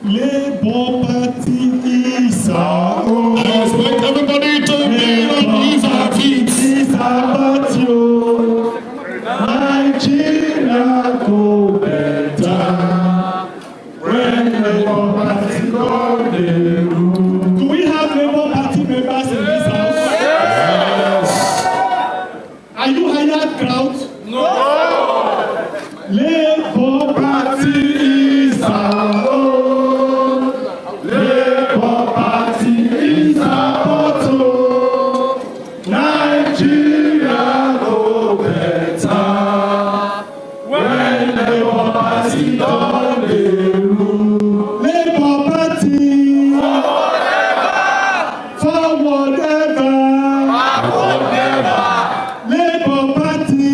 Labour Party is our own. I expect everybody to be on our feet. Is our party, oh. Nigeria go better when Labour Party come dey rule. Do we have Labour Party members in this house? Yes. Are you hired crowd? No. Labour Party is our own. Labour Party is our motto. Nigeria go better when Labour Party don dey rule. Labour Party forward ever. Labour Party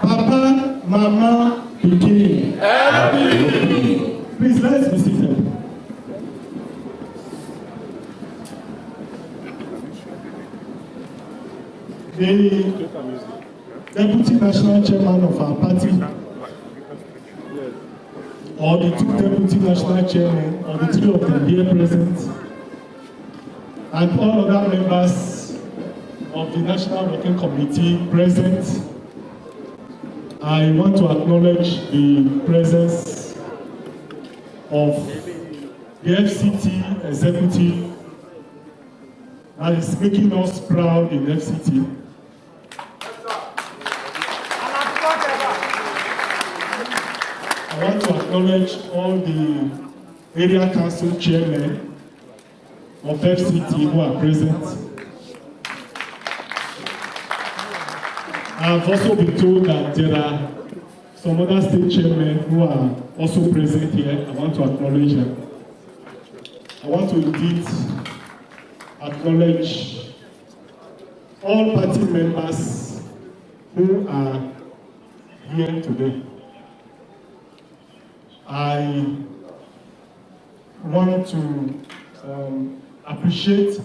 Papa, Mama, Pikin. Please, let's be seated. The Deputy National Chairman of our party, or the two Deputy National Chairmen, or the three of them here present, and all other members of the National Working Committee present, I want to acknowledge the presence of the FCT executive that is making us proud in FCT. I want to acknowledge all the area council chairmen of FCT who are present. I've also been told that there are some other state chairmen who are also present here. I want to acknowledge them. I want to indeed acknowledge all party members who are here today. I want to appreciate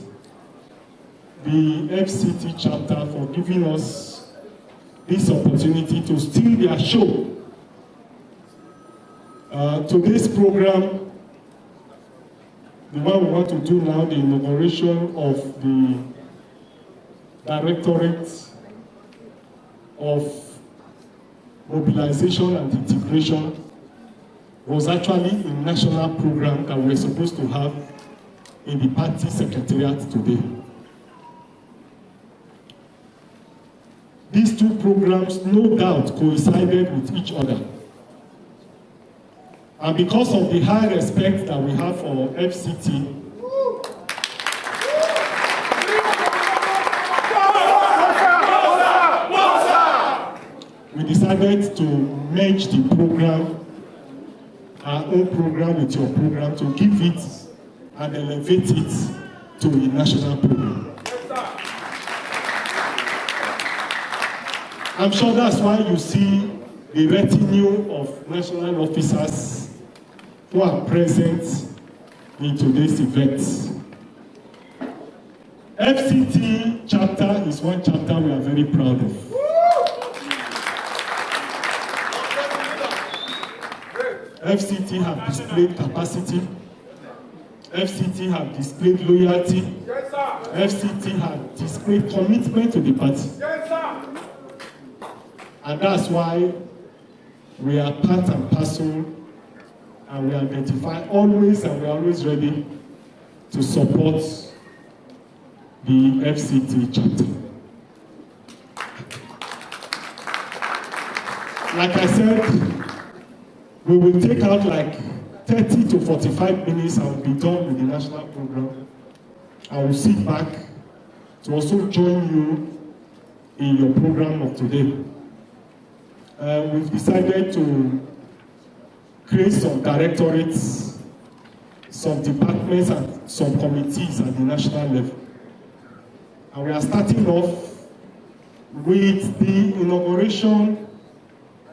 the FCT chapter for giving us this opportunity to steal their show. Today's program, the one we want to do now, the inauguration of the Directorate of Mobilization and Integration, was actually a national program that we're supposed to have in the party secretariat today. These two programs, no doubt, coincided with each other. And because of the high respect that we have for FCT, we decided to merge the program, our own program with your program, to give it and elevate it to a national program. I'm sure that's why you see the retinue of national officers who are present in today's event. FCT chapter is one chapter we are very proud of. FCT have displayed capacity. FCT have displayed loyalty. FCT have displayed commitment to the party. And that's why we are part and parcel, and we identify always, and we are always ready to support the FCT chapter. Like I said, we will take out like 30 to 45 minutes and we'll be done with the national program. I will sit back to also join you in your program of today. We've decided to create some directorates, some departments, and some committees at the national level. And we are starting off with the inauguration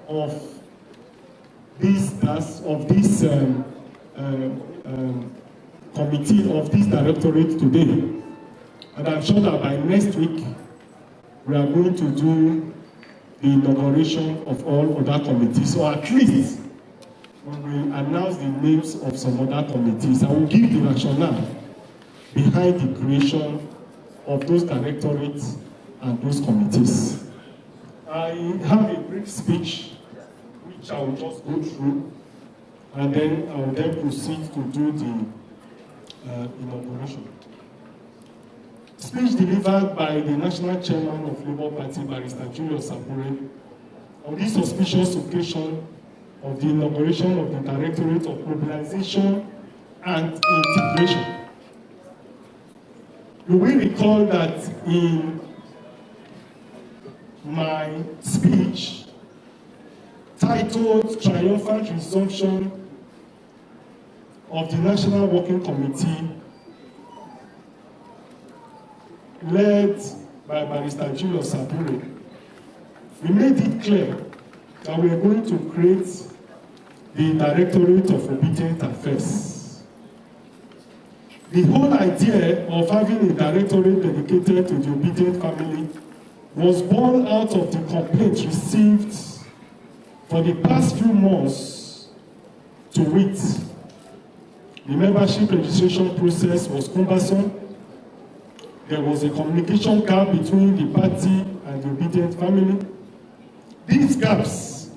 of this committee, of this directorate today. And I'm sure that by next week, we are going to do the inauguration of all other committees. So at least we will announce the names of some other committees. I will give the rationale behind the creation of those directorates and those committees. I have a brief speech which I will just go through, and then I will then proceed to do the inauguration. Speech delivered by the National Chairman of Labour Party, Barrister Julius Sapure, on this auspicious occasion of the inauguration of the Directorate of Mobilization and Integration. You will recall that in my speech titled Triumphant Resumption of the National Working Committee, led by Barrister Julius Sapure, we made it clear that we are going to create the Directorate of Obedient Affairs. The whole idea of having a directorate dedicated to the obedient family was born out of the complaints received for the past few months. To wit, the membership registration process was cumbersome. There was a communication gap between the party and the obedient family. These gaps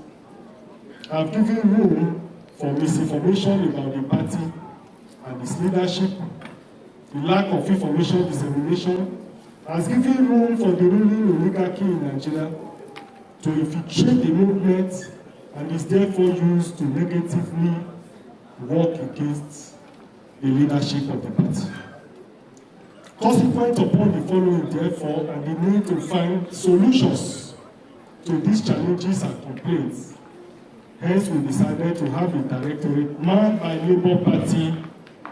have given room for misinformation about the party and its leadership. The lack of information dissemination has given room for the ruling oligarchy in Nigeria to infiltrate the movement and is therefore used to negatively work against the leadership of the party. Consequent upon the following, therefore, and the need to find solutions to these challenges and complaints, hence we decided to have a directorate manned by Labour Party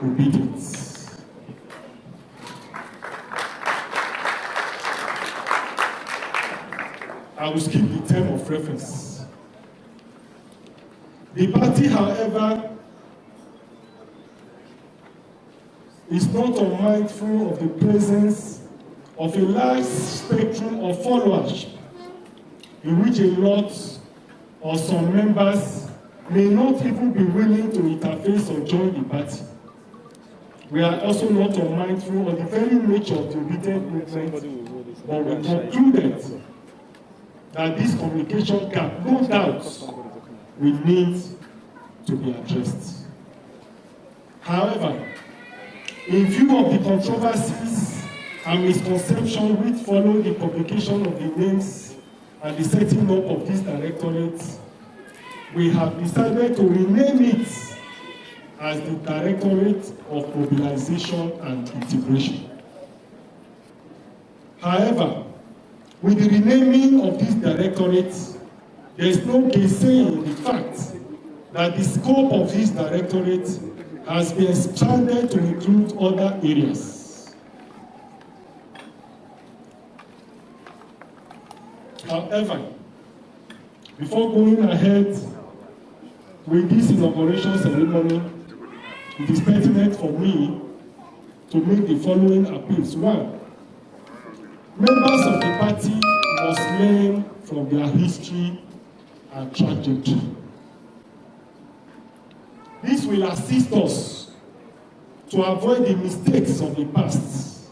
obedience. I will skip the term of reference. The party, however, is not unmindful of the presence of a large spectrum of followers, in which a lot or some members may not even be willing to interface or join the party. We are also not unmindful of the very nature of the obedient movement, but we concluded that this communication gap, no doubt, will need to be addressed. However, in view of the controversies and misconceptions which followed the publication of the names and the setting up of this directorate, we have decided to rename it as the Directorate of Mobilization and Integration. However, with the renaming of this directorate, there is no gainsaying the fact that the scope of this directorate has been expanded to include other areas. However, before going ahead with this inauguration ceremony, it is pertinent for me to make the following appeals. One, members of the party must learn from their history and trajectory. This will assist us to avoid the mistakes of the past.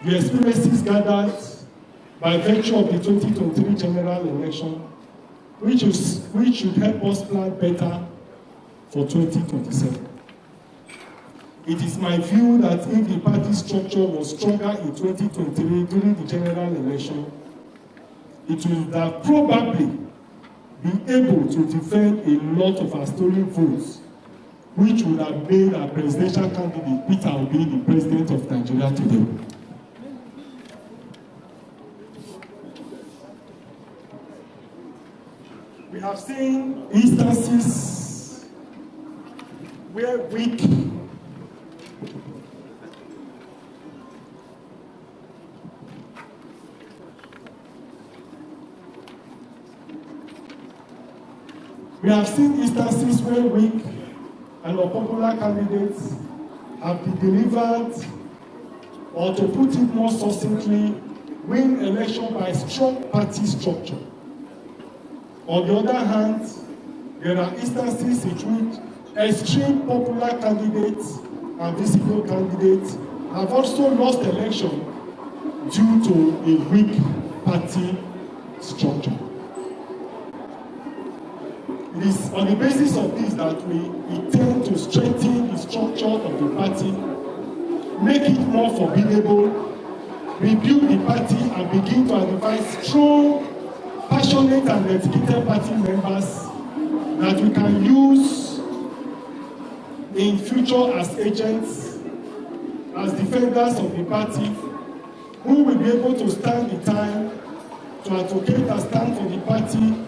The experiences gathered by virtue of the 2023 general election, which should help us plan better for 2027. It is my view that if the party structure was stronger in 2023 during the general election, it would have probably been able to defend a lot of our stolen votes, which would have made our presidential candidate Peter Obi the president of Nigeria today. We have seen instances where weak and unpopular candidates have been delivered, or to put it more succinctly, win election by strong party structure. On the other hand, there are instances in which extreme popular candidates and visible candidates have also lost election due to a weak party structure. It is on the basis of this that we intend to strengthen the structure of the party, make it more formidable, rebuild the party, and begin to identify strong, passionate, and dedicated party members that we can use in future as agents, as defenders of the party, who will be able to stand the time to advocate and stand for the party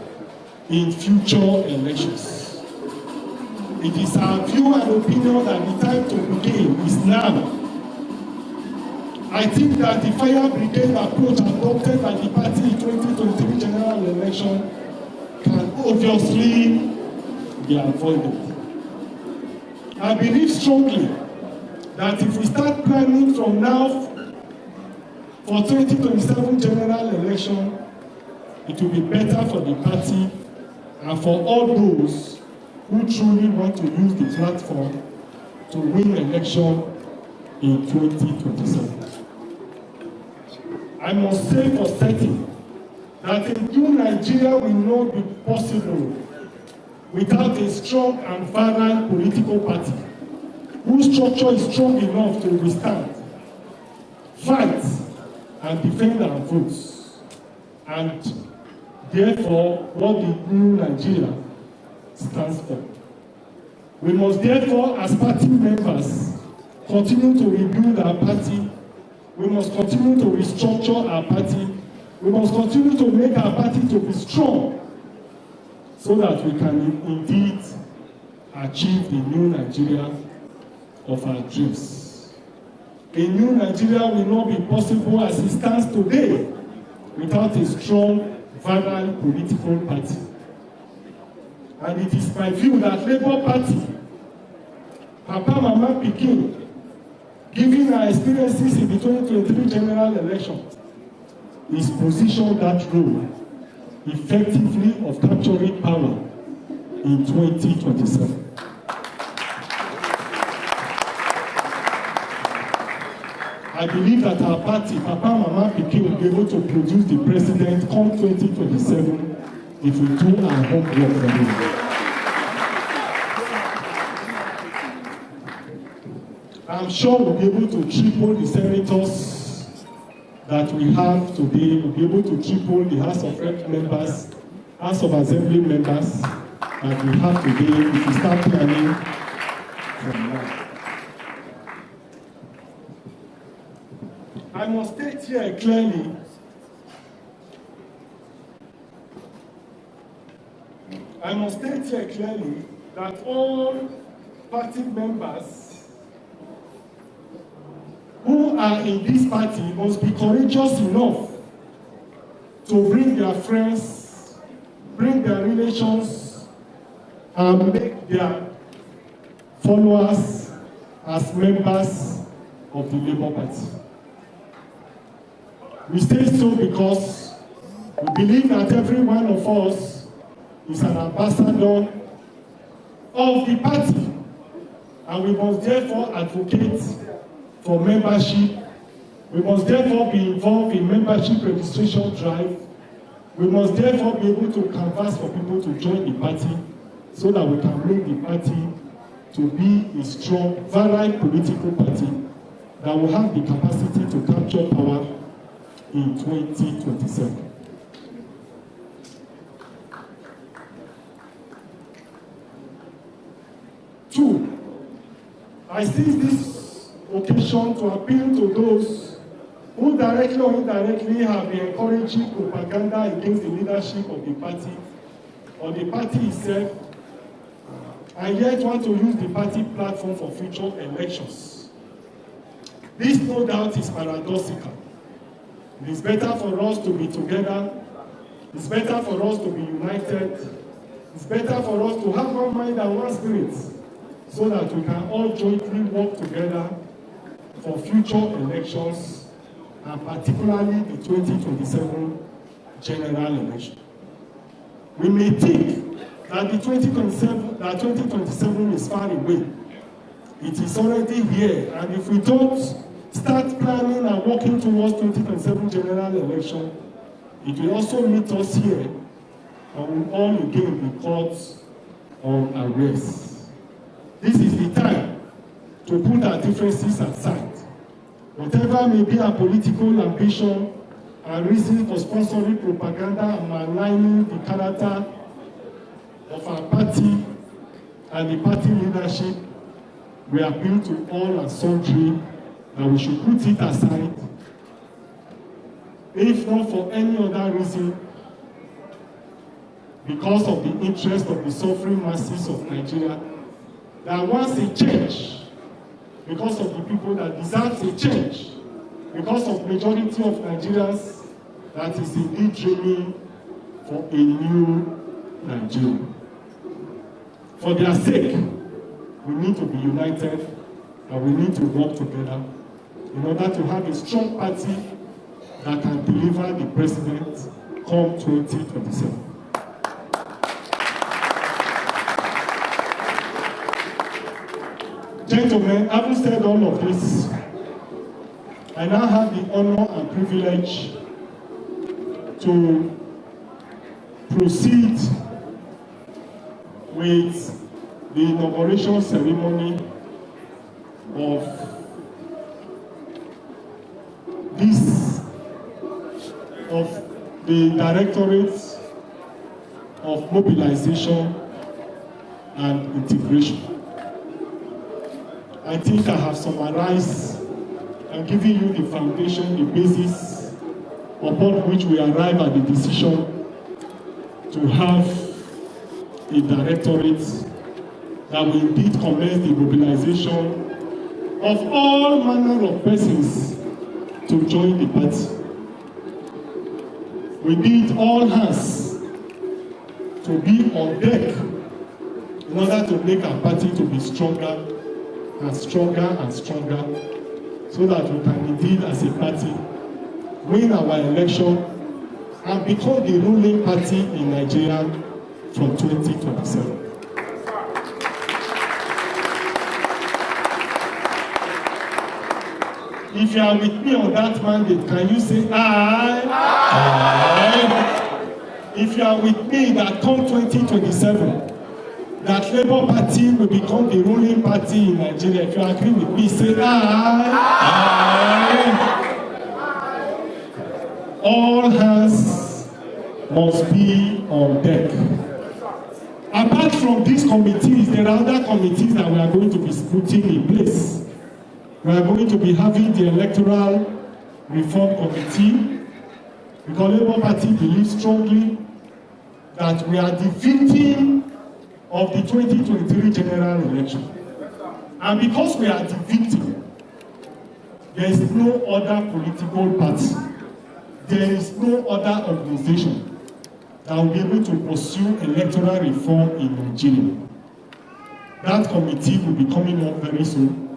in future elections. It is our view and opinion that the time to begin is now. I think that the fire brigade approach adopted by the party in 2023 general election can obviously be avoided. I believe strongly that if we start planning from now for 2027 general election, it will be better for the party and for all those who truly want to use the platform to win election in 2027. I must say for certain that a new Nigeria will not be possible without a strong and vibrant political party whose structure is strong enough to withstand, fight, and defend our votes, and therefore what the new Nigeria stands for. We must therefore, as party members, continue to rebuild our party. We must continue to restructure our party. We must continue to make our party to be strong so that we can indeed achieve the new Nigeria of our dreams. A new Nigeria will not be possible as it stands today without a strong, vibrant political party. And it is my view that Labour Party, Papa, Mama, Pikin, given our experiences in the 2023 general election, is positioned that role effectively of capturing power in 2027. I believe that our party, Papa, Mama, Pikin, will be able to produce the president come 2027 if we do our homework for him. I'm sure we'll be able to triple the senators that we have today. We'll be able to triple the House of Rep members, House of Assembly members that we have today if we start planning from now. I must state here clearly that all party members who are in this party must be courageous enough to bring their friends, bring their relations, and make their followers as members of the Labour Party. We say so because we believe that every one of us is an ambassador of the party, and we must therefore advocate for membership. We must therefore be involved in membership registration drive. We must therefore be able to canvass for people to join the party so that we can make the party to be a strong, vibrant political party that will have the capacity to capture power in 2027. Two, I see this occasion to appeal to those who directly or indirectly have been encouraging propaganda against the leadership of the party or the party itself, and yet want to use the party platform for future elections. This, no doubt, is paradoxical. It is better for us to be together. It's better for us to be united. It's better for us to have one mind and one spirit so that we can all jointly work together for future elections, and particularly the 2027 general election. We may think that the 2027 is far away. It is already here, and if we don't start planning and working towards 2027 general election, it will also meet us here and will all again be caught on arrest. This is the time to put our differences aside. Whatever may be our political ambition and reason for sponsoring propaganda and maligning the character of our party and the party leadership, we appeal to all and sundry that we should put it aside, if not for any other reason, because of the interest of the suffering masses of Nigeria, that wants a change, because of the people that deserve a change, because of majority of Nigerians that is indeed dreaming for a new Nigeria. For their sake, we need to be united and we need to work together in order to have a strong party that can deliver the president come 2027. Gentlemen, having said all of this, I now have the honor and privilege to proceed with the inauguration ceremony of the Directorate of Mobilization and Integration. I think I have summarized and given you the foundation, the basis upon which we arrive at the decision to have a directorate that will indeed commence the mobilization of all manner of persons to join the party. We need all hands to be on deck in order to make our party to be stronger and stronger and stronger, so that we can indeed as a party win our election and become the ruling party in Nigeria from 2027. If you are with me on that mandate, can you say aye? Aye. If you are with me that come 2027, that Labour Party will become the ruling party in Nigeria, if you agree with me, say aye. Aye. All hands must be on deck. Apart from these committees, there are other committees that we are going to be putting in place. We are going to be having the Electoral Reform Committee, because Labour Party believes strongly that we are the victim of the 2023 general election. And because we are the victim, there is no other political party, there is no other organization that will be able to pursue electoral reform in Nigeria. That committee will be coming up very soon.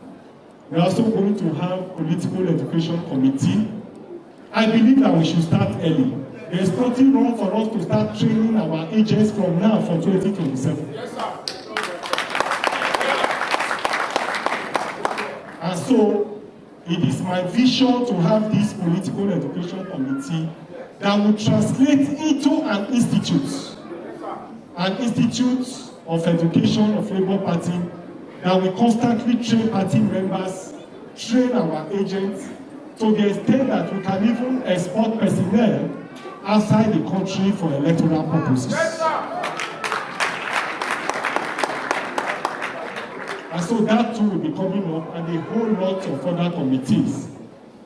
We are also going to have political education committee. I believe that we should start early. There is nothing wrong for us to start training our agents from now, from 2027. Yes, sir. And so, it is my vision to have this political education committee that will translate into an institute of education of Labour Party that will constantly train party members, train our agents, to the extent that we can even export personnel outside the country for electoral purposes. And so that too will be coming up, and a whole lot of other committees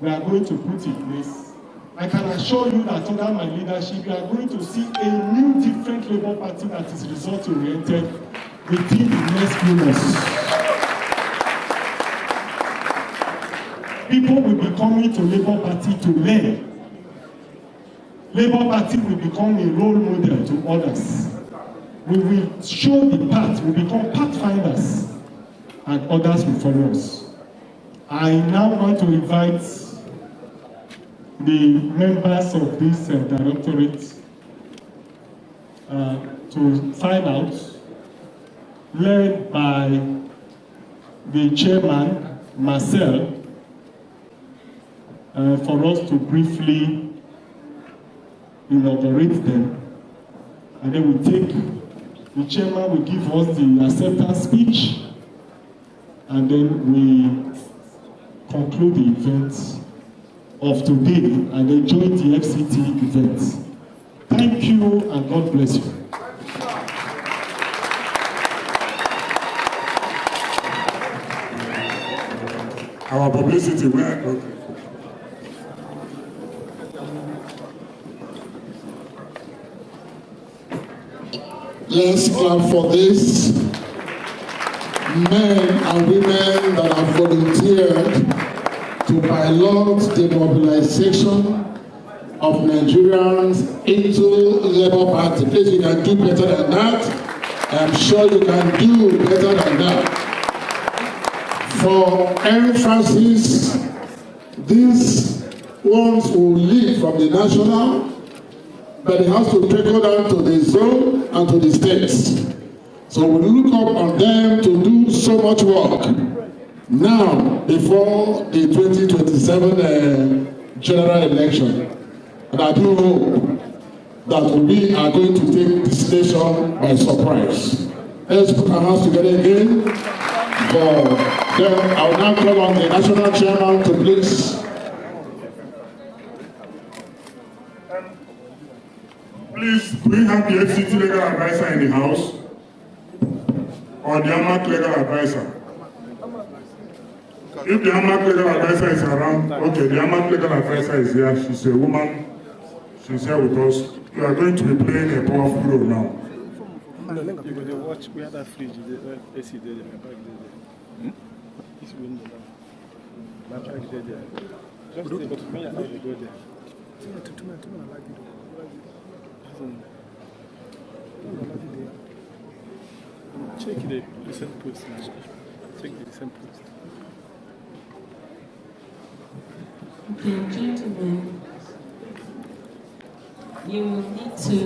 we are going to put in place. I can assure you that under my leadership, you are going to see a new, different Labour Party that is result-oriented within the next few months. People will be coming to Labour Party to learn. Labour Party will become a role model to others. We will show the path, we become pathfinders, and others will follow us. I now want to invite the members of this directorate to find out, led by the chairman, Marcel, for us to briefly inaugurate them. And then we take, the chairman will give us the acceptance speech, and then we conclude the event of today and then join the FCT event. Thank you and God bless you. Our publicity, where? Okay. Let's clap for this. Men and women that have volunteered to pilot the mobilization of Nigerians into Labour Party. Please, you can do better than that. I'm sure you can do better than that. For emphasis, these ones will lead from the national, but it has to trickle down to the zone and to the states. So we look up on them to do so much work now before the 2027 general election. And I do hope that we are going to take this nation by surprise. Let's put our hands together again. Then I will now call on the national chairman to please. Please, do we have the FCT legal advisor in the house? Or the AMAC legal advisor? If the AMAC legal advisor is around, okay, the AMAC legal advisor is here. She's a woman. She's here with us. We are going to be playing a powerful role now. You will watch where that fridge is, AC there, my bag there. This window now. My bag there. Just there, but me, I like to go there. Check the recent post. Check the recent post. Okay, gentlemen, you need to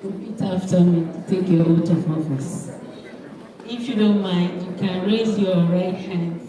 repeat after me to take your oath of office. If you don't mind, you can raise your right hand